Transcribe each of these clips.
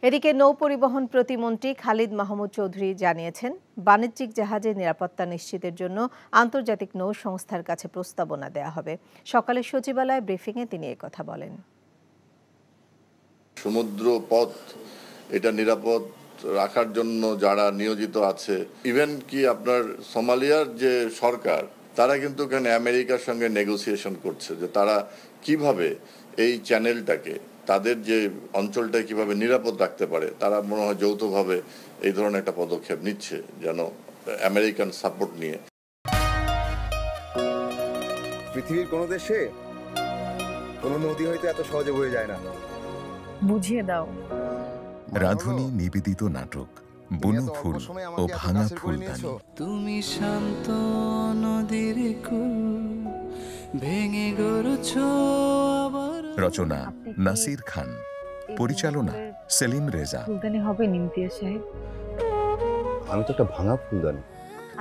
এদিকে নৌ পরিবহন প্রতিমন্ত্রী খালিদ মাহমুদ চৌধুরী জানিয়েছেন, বাণিজ্যিক জাহাজের নিরাপত্তা নিশ্চিতের জন্য আন্তর্জাতিক নৌ সংস্থার কাছে প্রস্তাবনা দেয়া হবে। সকালে সচিবালয় ব্রিফিংয়ে তিনি কথা বলেন। সমুদ্র পথ এটা নিরাপদ রাখার জন্য যারা নিয়োজিত আছে, ইভেন কি আপনার সোমালিয়ার যে সরকার তারা কিন্তু এখানে আমেরিকার সঙ্গে নেগোসিয়েশন করছে যে তারা কিভাবে এই চ্যানেলটাকে, তাদের যে অঞ্চলটা কিভাবে নিরাপদ রাখতে পারে। তারা মনে হয় যৌথভাবে এই ধরনের একটা পদক্ষেপ নিচ্ছে, যেন আমেরিকান সাপোর্ট নিয়ে। পৃথিবীর কোনো দেশে কোনো নদী হয়তো এত সহজে বয়ে যায় না। বুঝিয়ে দাও। রাধুনী নিবেদিত নাটক বুনো ফুল ও ভাঙা ফুলদানি। তুমি শান্ত নদীর কুল ভেঙে গড়ছো আবার। রচনা নাসির খান, পরিচালনা সেলিম রেজা। ফুলদানি হবে নিমতিয়া সাহেব। আমি তো একটা ভাঙা ফুলদানি।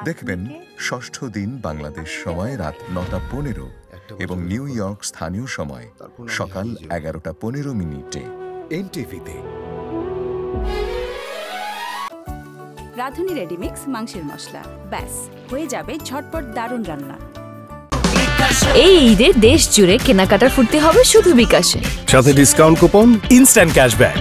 দেখবেন ষষ্ঠ দিন বাংলাদেশ সময় রাত 9:15 এবং নিউ ইয়র্ক স্থানীয় সময় সকাল 11:15 এনটিভিতে। রাধুনী রেডিমিক্স মাংসের মশলা, ব্যাস হয়ে যাবে ঝটপট দারুণ রান্না। এই ঈদে দেশ জুড়ে কেনাকাটার ফুর্তি হবে শুধু বিকাশে, সাথে ডিসকাউন্ট কুপন, ইনস্ট্যান্ট ক্যাশব্যাক।